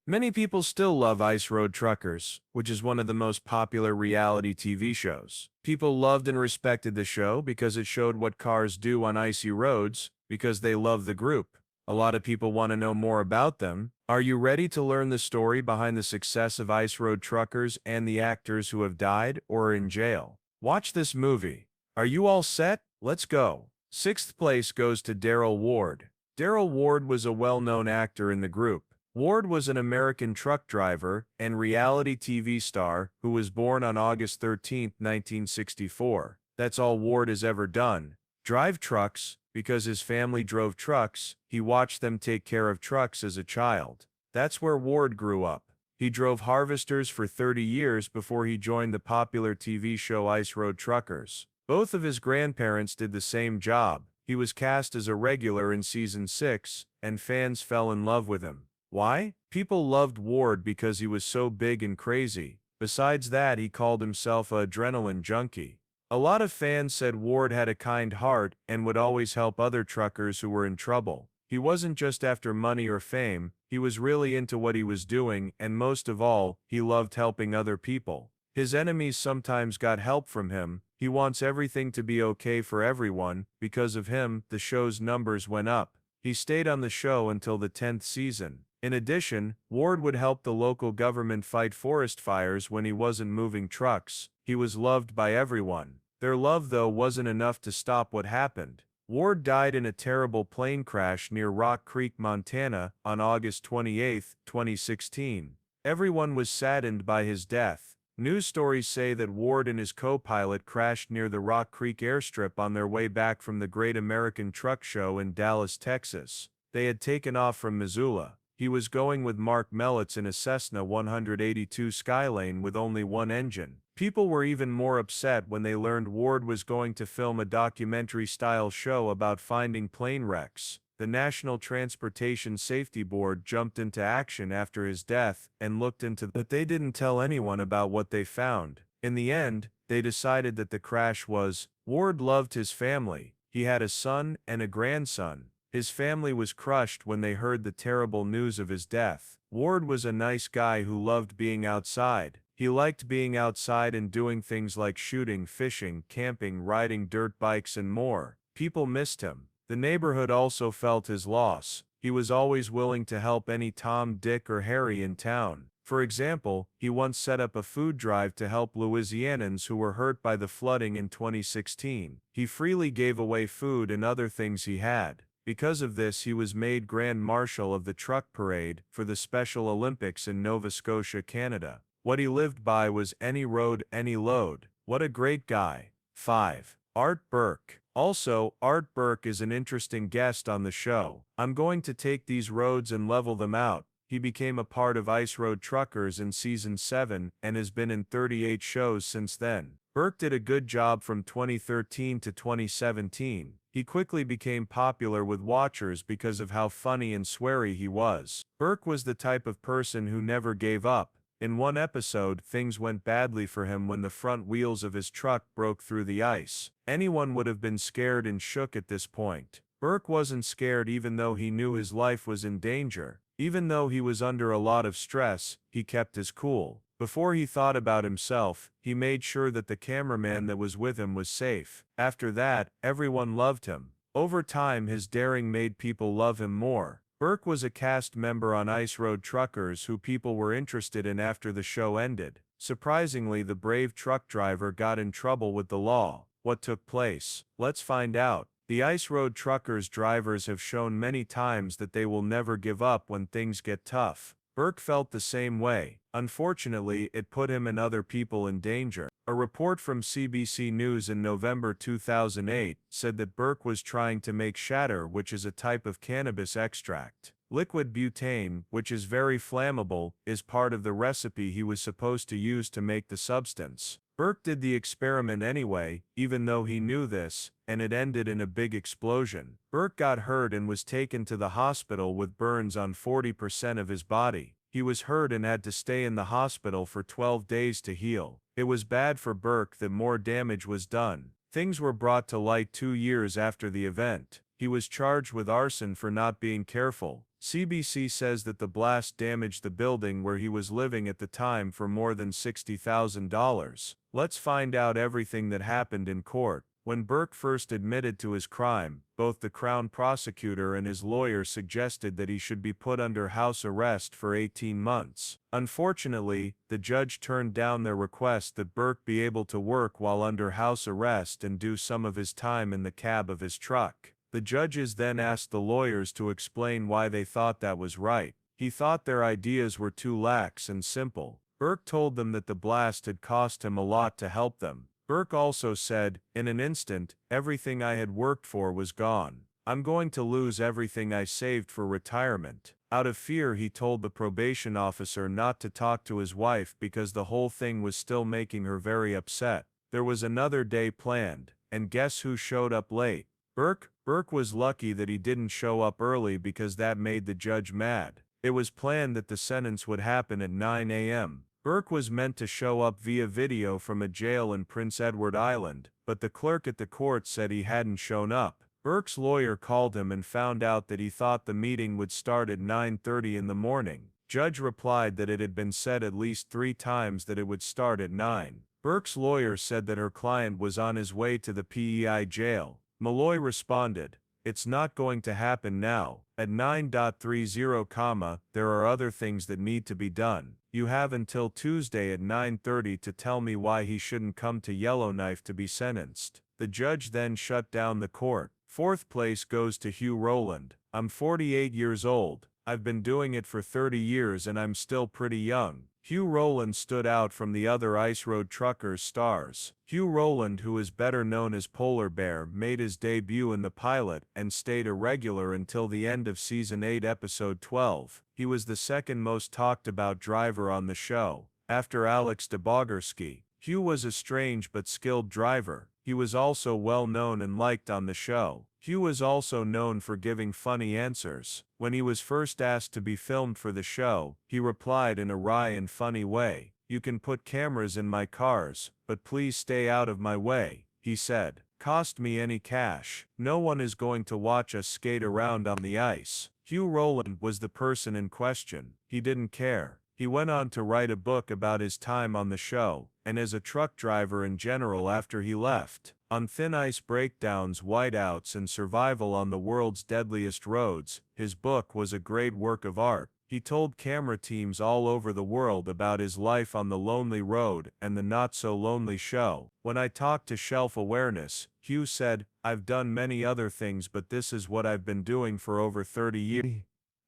Many people still love Ice Road Truckers, which is one of the most popular reality TV shows. People loved and respected the show because it showed what cars do on icy roads, because they love the group. A lot of people want to know more about them. Are you ready to learn the story behind the success of Ice Road Truckers and the actors who have died or are in jail? Watch this movie. Are you all set? Let's go. Sixth place goes to Daryl Ward. Daryl Ward was a well-known actor in the group. Ward was an American truck driver and reality TV star who was born on August 13, 1964. That's all Ward has ever done. Drive trucks. Because his family drove trucks, he watched them take care of trucks as a child. That's where Ward grew up. He drove harvesters for 30 years before he joined the popular TV show Ice Road Truckers. Both of his grandparents did the same job. He was cast as a regular in season 6, and fans fell in love with him. Why? People loved Ward because he was so big and crazy. Besides that, he called himself an adrenaline junkie. A lot of fans said Ward had a kind heart and would always help other truckers who were in trouble. He wasn't just after money or fame, he was really into what he was doing, and most of all, he loved helping other people. His enemies sometimes got help from him. He wants everything to be okay for everyone. Because of him, the show's numbers went up. He stayed on the show until the 10th season. In addition, Ward would help the local government fight forest fires when he wasn't moving trucks. He was loved by everyone. Their love, though, wasn't enough to stop what happened. Ward died in a terrible plane crash near Rock Creek, Montana, on August 28, 2016. Everyone was saddened by his death. News stories say that Ward and his co-pilot crashed near the Rock Creek airstrip on their way back from the Great American Truck Show in Dallas, Texas. They had taken off from Missoula. He was going with Mark Melitz in a Cessna 182 Skylane with only one engine. People were even more upset when they learned Ward was going to film a documentary-style show about finding plane wrecks. The National Transportation Safety Board jumped into action after his death and looked into that. But they didn't tell anyone about what they found. In the end, they decided that the crash was. Ward loved his family. He had a son and a grandson. His family was crushed when they heard the terrible news of his death. Ward was a nice guy who loved being outside. He liked being outside and doing things like shooting, fishing, camping, riding dirt bikes, and more. People missed him. The neighborhood also felt his loss. He was always willing to help any Tom, Dick, or Harry in town. For example, he once set up a food drive to help Louisianans who were hurt by the flooding in 2016. He freely gave away food and other things he had. Because of this, he was made Grand Marshal of the Truck Parade for the Special Olympics in Nova Scotia, Canada. What he lived by was any road, any load. What a great guy. 5. Art Burke. Also, Art Burke is an interesting guest on the show. I'm going to take these roads and level them out. He became a part of Ice Road Truckers in season 7 and has been in 38 shows since then. Burke did a good job from 2013 to 2017. He quickly became popular with watchers because of how funny and sweary he was. Burke was the type of person who never gave up. In one episode, things went badly for him when the front wheels of his truck broke through the ice. Anyone would have been scared and shook at this point. Burke wasn't scared even though he knew his life was in danger. Even though he was under a lot of stress, he kept his cool. Before he thought about himself, he made sure that the cameraman that was with him was safe. After that, everyone loved him. Over time, his daring made people love him more. Burke was a cast member on Ice Road Truckers who people were interested in after the show ended. Surprisingly, the brave truck driver got in trouble with the law. What took place? Let's find out. The Ice Road Truckers drivers have shown many times that they will never give up when things get tough. Burke felt the same way. Unfortunately, it put him and other people in danger. A report from CBC News in November 2008 said that Burke was trying to make shatter, which is a type of cannabis extract. Liquid butane, which is very flammable, is part of the recipe he was supposed to use to make the substance. Burke did the experiment anyway, even though he knew this, and it ended in a big explosion. Burke got hurt and was taken to the hospital with burns on 40% of his body. He was hurt and had to stay in the hospital for 12 days to heal. It was bad for Burke that more damage was done. Things were brought to light 2 years after the event. He was charged with arson for not being careful. CBC says that the blast damaged the building where he was living at the time for more than $60,000. Let's find out everything that happened in court. When Burke first admitted to his crime, both the Crown prosecutor and his lawyer suggested that he should be put under house arrest for 18 months. Unfortunately, the judge turned down their request that Burke be able to work while under house arrest and do some of his time in the cab of his truck. The judges then asked the lawyers to explain why they thought that was right. He thought their ideas were too lax and simple. Burke told them that the blast had cost him a lot to help them. Burke also said, "In an instant, everything I had worked for was gone. I'm going to lose everything I saved for retirement." Out of fear, he told the probation officer not to talk to his wife because the whole thing was still making her very upset. There was another day planned, and guess who showed up late? Burke. Burke was lucky that he didn't show up early because that made the judge mad. It was planned that the sentence would happen at 9 a.m. Burke was meant to show up via video from a jail in Prince Edward Island, but the clerk at the court said he hadn't shown up. Burke's lawyer called him and found out that he thought the meeting would start at 9:30 in the morning. Judge replied that it had been said at least 3 times that it would start at 9. Burke's lawyer said that her client was on his way to the PEI jail. Malloy responded, "It's not going to happen now. At 9:30, there are other things that need to be done. You have until Tuesday at 9:30 to tell me why he shouldn't come to Yellowknife to be sentenced." The judge then shut down the court. 4th place goes to Hugh Rowland. "I'm 48 years old. I've been doing it for 30 years and I'm still pretty young." Hugh Rowland stood out from the other Ice Road Truckers stars. Hugh Rowland, who is better known as Polar Bear, made his debut in the pilot and stayed a regular until the end of Season 8, Episode 12. He was the second most talked about driver on the show, after Alex Debogursky. Hugh was a strange but skilled driver. He was also well known and liked on the show. Hugh was also known for giving funny answers. When he was first asked to be filmed for the show, he replied in a wry and funny way, "You can put cameras in my cars, but please stay out of my way," he said. "Cost me any cash. No one is going to watch us skate around on the ice." Hugh Rowland was the person in question. He didn't care. He went on to write a book about his time on the show, and as a truck driver in general after he left. On thin ice breakdowns, whiteouts, and survival on the world's deadliest roads, his book was a great work of art. He told camera teams all over the world about his life on the lonely road and the not-so-lonely show. When I talked to Shelf Awareness, Hugh said, "I've done many other things, but this is what I've been doing for over 30 years.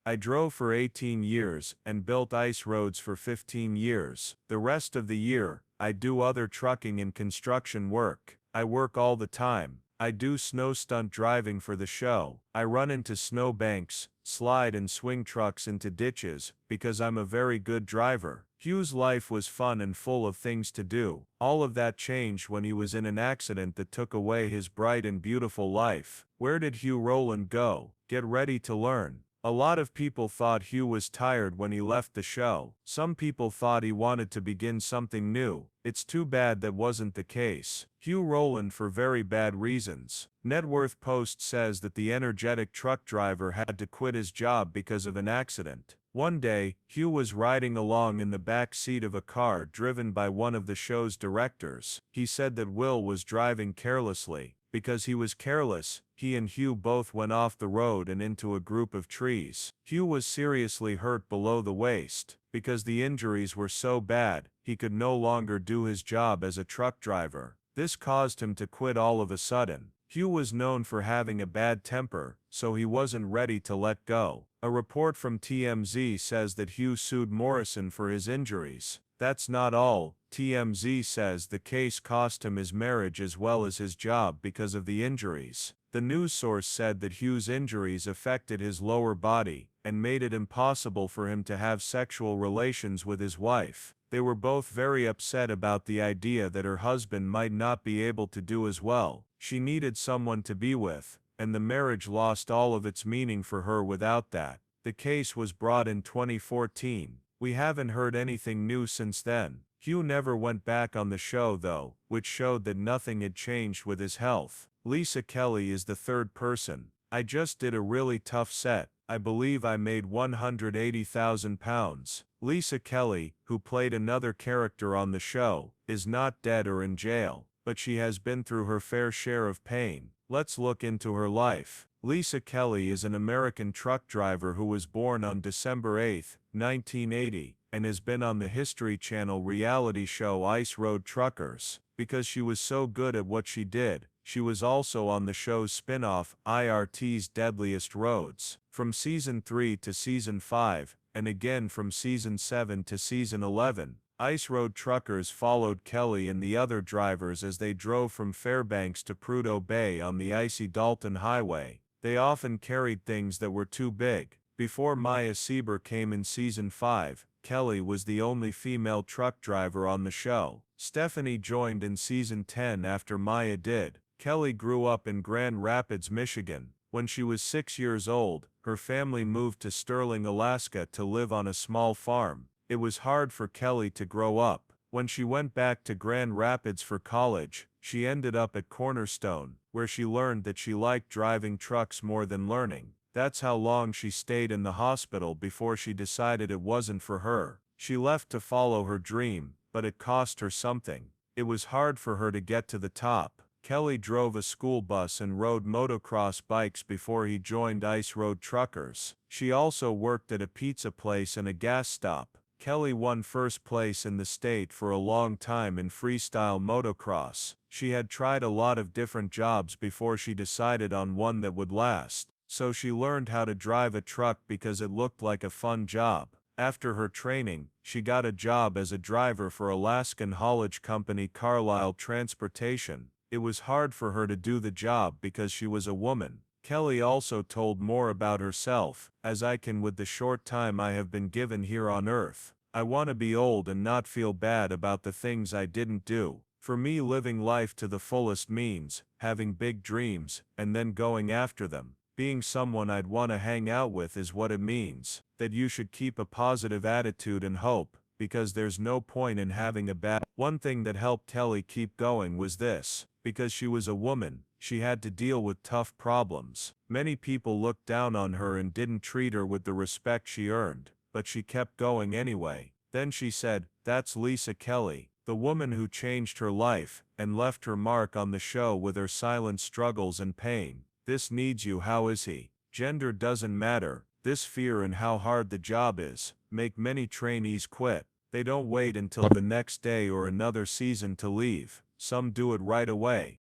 I drove for 18 years and built ice roads for 15 years. The rest of the year, I do other trucking and construction work. I work all the time. I do snow stunt driving for the show. I run into snow banks, slide and swing trucks into ditches, because I'm a very good driver." Hugh's life was fun and full of things to do. All of that changed when he was in an accident that took away his bright and beautiful life. Where did Hugh Rowland go? Get ready to learn. A lot of people thought Hugh was tired when he left the show. Some people thought he wanted to begin something new. It's too bad that wasn't the case. Hugh Rowland for very bad reasons. Net Worth Post says that the energetic truck driver had to quit his job because of an accident. One day, Hugh was riding along in the back seat of a car driven by one of the show's directors. He said that Will was driving carelessly. Because he was careless, he and Hugh both went off the road and into a group of trees. Hugh was seriously hurt below the waist. Because the injuries were so bad, he could no longer do his job as a truck driver. This caused him to quit all of a sudden. Hugh was known for having a bad temper, so he wasn't ready to let go. A report from TMZ says that Hugh sued Morrison for his injuries. That's not all. TMZ says the case cost him his marriage as well as his job because of the injuries. The news source said that Hugh's injuries affected his lower body and made it impossible for him to have sexual relations with his wife. They were both very upset about the idea that her husband might not be able to do as well. She needed someone to be with, and the marriage lost all of its meaning for her without that. The case was brought in 2014. We haven't heard anything new since then. Hugh never went back on the show though, which showed that nothing had changed with his health. Lisa Kelly is the third person. I just did a really tough set. I believe I made £180,000. Lisa Kelly, who played another character on the show, is not dead or in jail, but she has been through her fair share of pain. Let's look into her life. Lisa Kelly is an American truck driver who was born on December 8, 1980, and has been on the History Channel reality show Ice Road Truckers. Because she was so good at what she did, she was also on the show's spin-off, IRT's Deadliest Roads. From Season 3 to Season 5, and again from Season 7 to Season 11, Ice Road Truckers followed Kelly and the other drivers as they drove from Fairbanks to Prudhoe Bay on the icy Dalton Highway. They often carried things that were too big. Before Maya Sieber came in Season 5, Kelly was the only female truck driver on the show. Stephanie joined in Season 10 after Maya did. Kelly grew up in Grand Rapids, Michigan. When she was 6 years old, her family moved to Sterling, Alaska to live on a small farm. It was hard for Kelly to grow up. When she went back to Grand Rapids for college, she ended up at Cornerstone, where she learned that she liked driving trucks more than learning. That's how long she stayed in the hospital before she decided it wasn't for her. She left to follow her dream, but it cost her something. It was hard for her to get to the top. Kelly drove a school bus and rode motocross bikes before he joined Ice Road Truckers. She also worked at a pizza place and a gas stop. Kelly won first place in the state for a long time in freestyle motocross. She had tried a lot of different jobs before she decided on one that would last. So she learned how to drive a truck because it looked like a fun job. After her training, she got a job as a driver for Alaskan haulage company Carlisle Transportation. It was hard for her to do the job because she was a woman. Kelly also told more about herself, as I can with the short time I have been given here on Earth. I want to be old and not feel bad about the things I didn't do. For me, living life to the fullest means having big dreams, and then going after them. Being someone I'd want to hang out with is what it means. That you should keep a positive attitude and hope, because there's no point in having a bad. One thing that helped Kelly keep going was this. Because she was a woman, she had to deal with tough problems. Many people looked down on her and didn't treat her with the respect she earned, but she kept going anyway. Then she said, "That's Lisa Kelly, the woman who changed her life, and left her mark on the show with her silent struggles and pain. This needs you. How is he? Gender doesn't matter. This fear and how hard the job is, make many trainees quit. They don't wait until the next day or another season to leave. Some do it right away."